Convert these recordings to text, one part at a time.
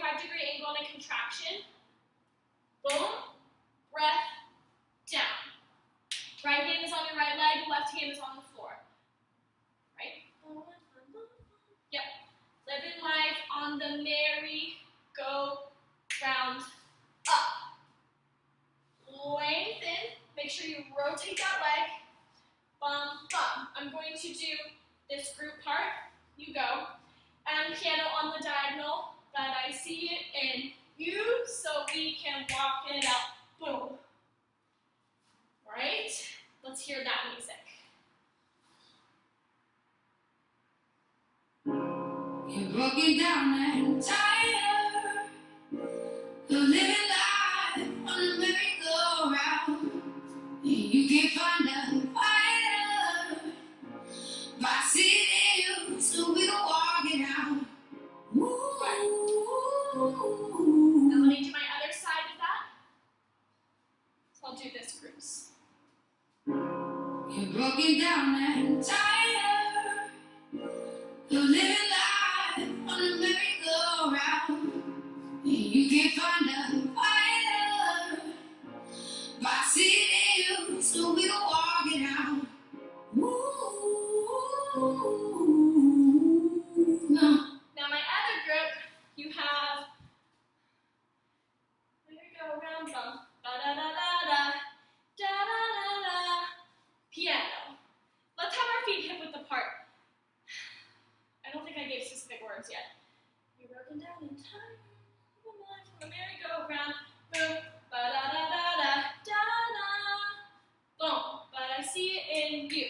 45-degree angle and a contraction. Boom, breath, down. Right hand is on your right leg, left hand is on the floor. Right? Yep. Living life on the merry-go-round up. Lengthen. Make sure you rotate that leg. Bum, bum. I'm going to do this group part. You go. And piano on the diagonal. But I see it in you, so we can walk it out. Boom. Right? Let's hear that music. You're broken down and tired of living life on a merry-go-round. You can't find a fighter by seeing you, so we can walk it out. Right. Now let me do my other side of that. So I'll do this groups. You're broken down and tired of living life on a merry-go-round. You can't find a fighter by seeing you, so we can walk it out. No. Now my other group, you have merry-go-round bum, ba-da-da-da-da, da-da-da-da, piano. Let's have our feet hip width apart. I don't think I gave specific words yet. You're broken down and tired of life on the merry-go-round. Boom, ba-da-da-da-da, da-da. Boom, but I see it in you.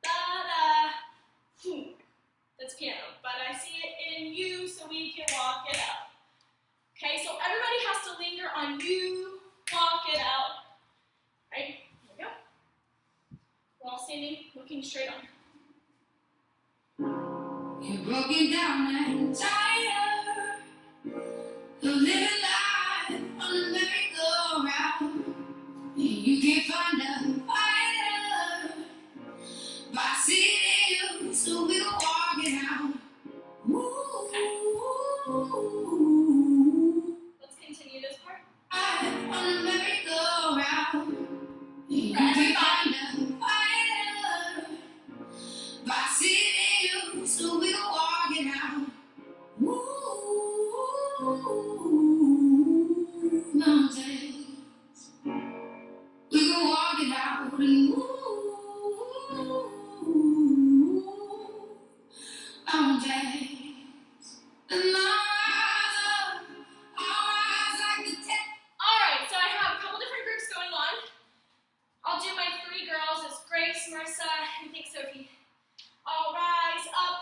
Da-da, boom. That's piano, but I see it in you, so we can walk it out. Okay, so everybody has to linger on you, walk it out. Right, here we go. We're all standing, looking straight on. You're broken down and tired of living life on a merry-go-round. You can't find a fighter by seeing you, so we can walk it out. Okay. Let's continue this part. On a merry-go-round. You For can't everybody. find a fighter by seeing you, so we can walk it out. Mountains, we can walk it out and mountains, and I'll rise like the ten. Alright, so I have a couple different groups going on. I'll do my three girls. It's Grace, Marissa, and I think Sophie. I'll rise up.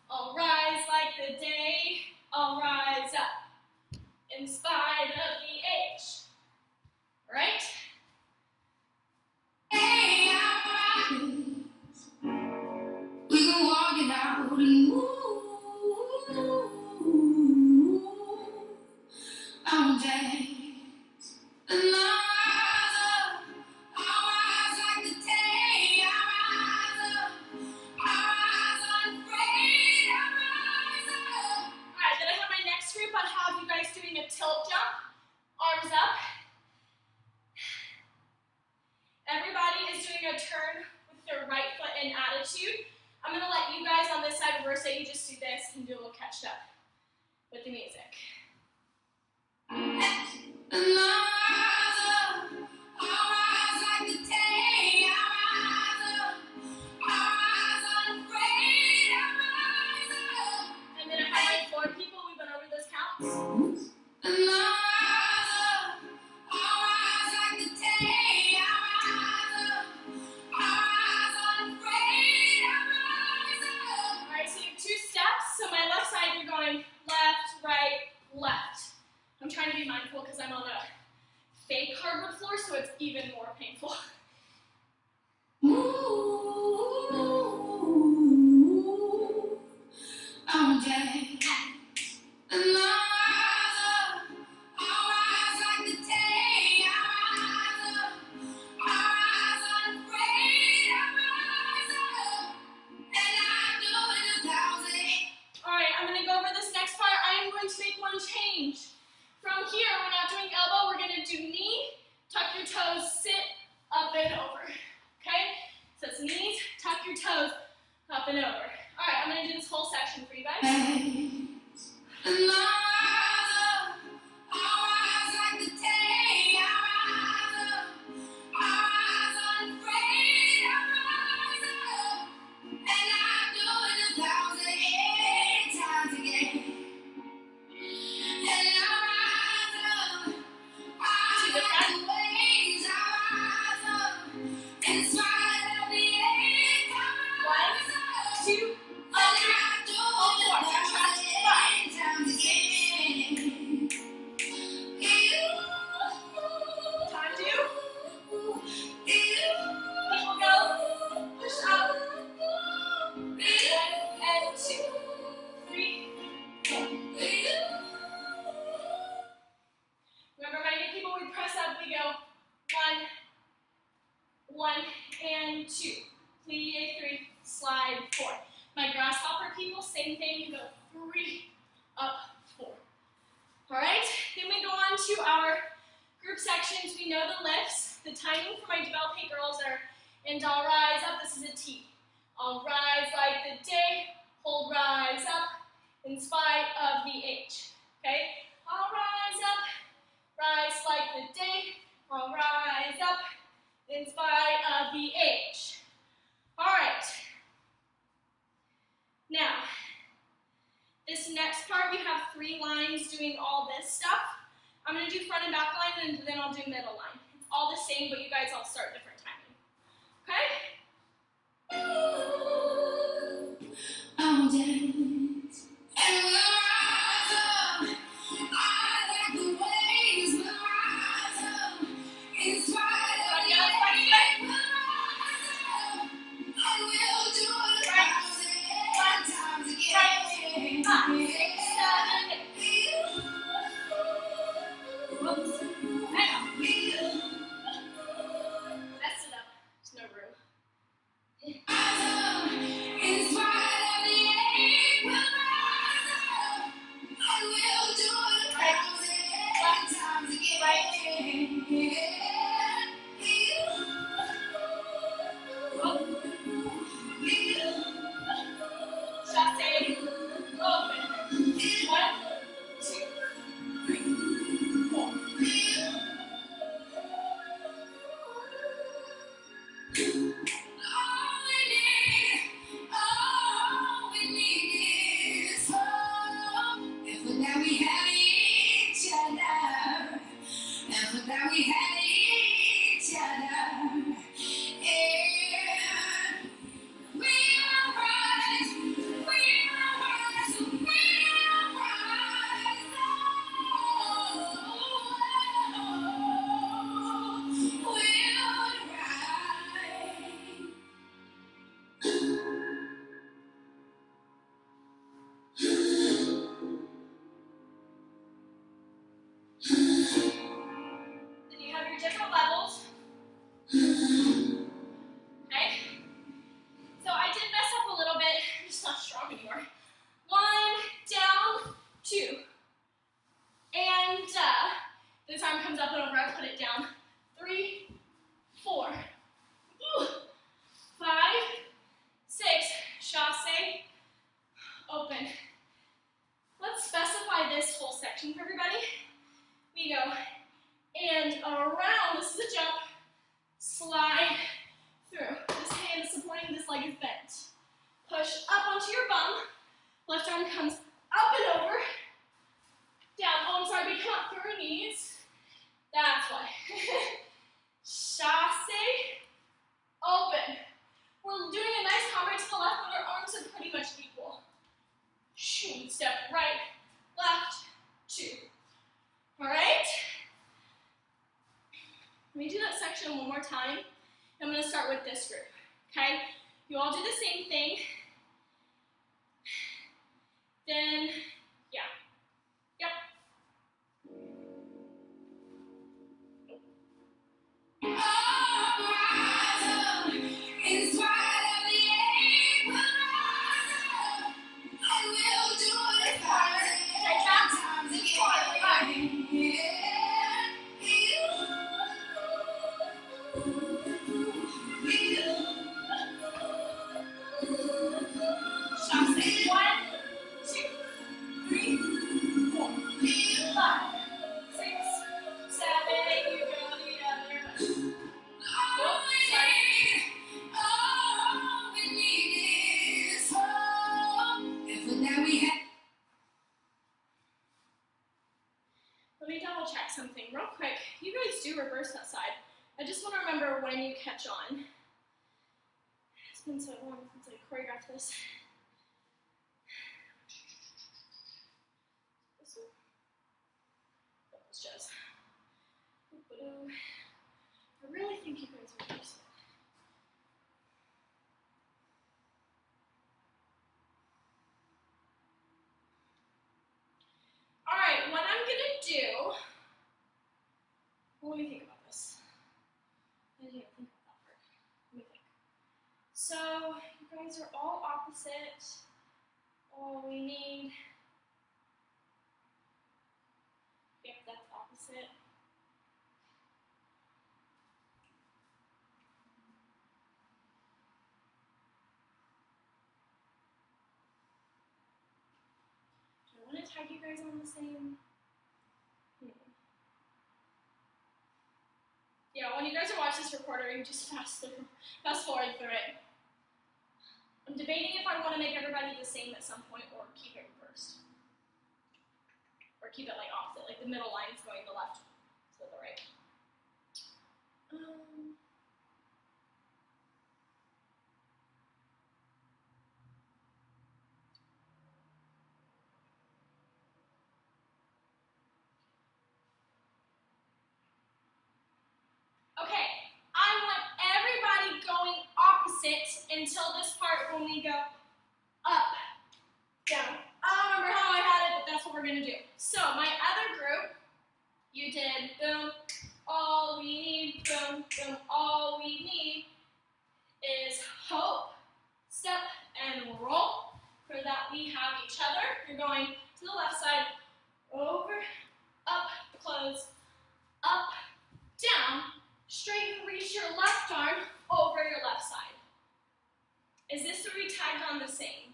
I'll rise like the day. I'll rise up. In spite of the age. Right? Hey, I'll rise. We can walk it out and mountains, and I'll rise like the day. I'll rise unafraid. I'll rise up. Alright, then I have my next group. I'll have you guys doing a tilt jump. Arms up. Everybody is doing a turn with their right foot in attitude. I'm going to let you guys on this side reverse it. You just do this and do a little catch up with the music. And I'll rise like the day. I'll rise unafraid. I'll rise up. And then I have like 4 people. We've been over those counts. And I'll rise like the day. I'll rise unafraid. I'll rise up. Alright, so you have 2 steps. So my left side, you're going left, right, left. I'm trying to be mindful because I'm on a fake hardwood floor, so it's even more painful. Mountains, and I'll rise like the day. I'll rise unafraid. I'll rise up, and I'll do it 1,000. Alright, I'm going to go over this next part. I am going to make to our group sections. We know the lifts. The timing for my developing girls are, and I'll rise up. This is a T. I'll rise like the day, hold, rise up, in spite of the H. Okay? I'll rise up, rise like the day, I'll rise up, in spite of the H. All right. Now, this next part, we have 3 lines doing all this stuff. I'm going to do front and back line, and then I'll do middle line. It's all the same, but you guys all start different timing. Okay? I'll dance and we'll rise up. I like the waves will rise up. In spite of the rain, we'll rise up. And we'll do it 1,000 times again. 5, 6, 7, 8. Oops. Hang on. Messed it up. There's no room. In spite of the ache, we'll rise up. And we'll do it 1,000 times again. Chasse, open. 1, 2, 3, 4. All we need is hope. And for that we have each other. And for that we have each other. And we will rise. We will rise. We will rise. We'll rise. Then you have your different levels. Okay? So I did mess up a little bit. I'm just not strong anymore. 1, down, 2. And this arm comes up and over, I put it down. 3, 4. Ooh. 5, 6. Chasse, open. Let's specify this whole section for everybody. We go and around. This is a jump. Slide through. This hand is supporting, this leg is bent. Push up onto your bum. Left arm comes up and over. Down. Oh, I'm sorry, we cannot through our knees. That's why. Chasse, open. We're doing a nice hammer to the left, but our arms are pretty much equal. Shoo, step right, left, 2. All right? Let me do that section one more time. I'm going to start with this group, okay? You all do the same thing. Then, yeah. Yep. In spite of the ache, we'll rise up. And we'll do it 1,000 times Chasse, 1, 2, 3, 4, 5, 6, 7, 8. You go the other way. All we need is hope. And for that we have. Let me double check something real quick. You guys do reverse that side. I just want to remember when you catch on. It's been so long since I choreographed this. This one? That was just. I really think you guys reverse it. All right, what I'm gonna do. Well, let me think about this. I didn't think about that part. Let me think. So you guys are all opposite. All we need. Yep, that's opposite. Sit. Do I want to tag you guys on the same? Yeah, when you guys are watching this recording, just fast forward through it. I'm debating if I want to make everybody the same at some point or keep it reversed. Or keep it like opposite, like the middle line is going the left to the right. Okay, I want everybody going opposite until this part when we go up, down. I don't remember how I had it, but that's what we're gonna do. So my other group, you did boom, all we need, boom, boom, all we need is hope, step, and roll. For that we have each other. You're going to the left side, over, up, close, up, down, straight and reach your left arm over your left side. Is this where we tagged on the same?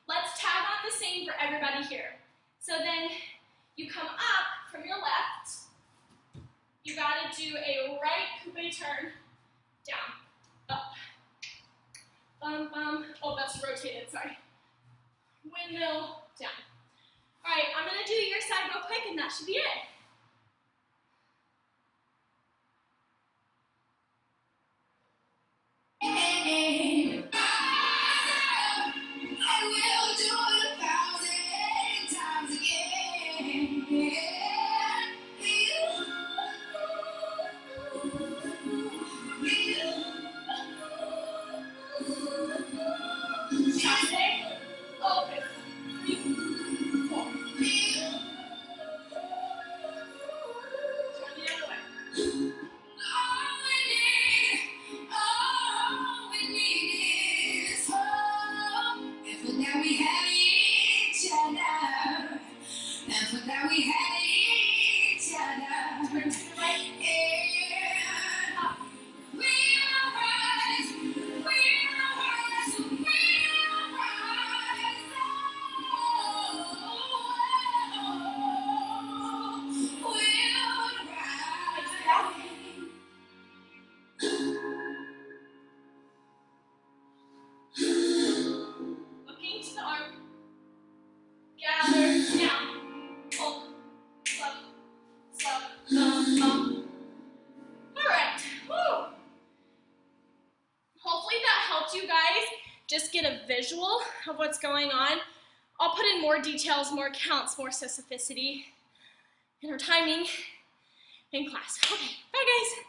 Let's tag on the same for everybody here. So then you come up from your left. You gotta do a right coupe turn, down, up, bum, bum. Oh, that's rotated, sorry. Windmill, down. All right, I'm gonna do your side real quick and that should be it. I will do it 1,000 times again. Stay, open, 3, 4. Turn the other way. All we need is hope. And for that we have each other. And for that we have each other. Turn to the right. Yeah. Up. We'll rise. We'll rise. We'll rise. We'll rise. Looking to the arm. Gather, down. Hold. Slug. Slug. Bum, bum. All right. Woo. Hopefully that helped you guys just get a visual of what's going on. I'll put in more details, more counts, more specificity in our timing in class. Okay, bye guys.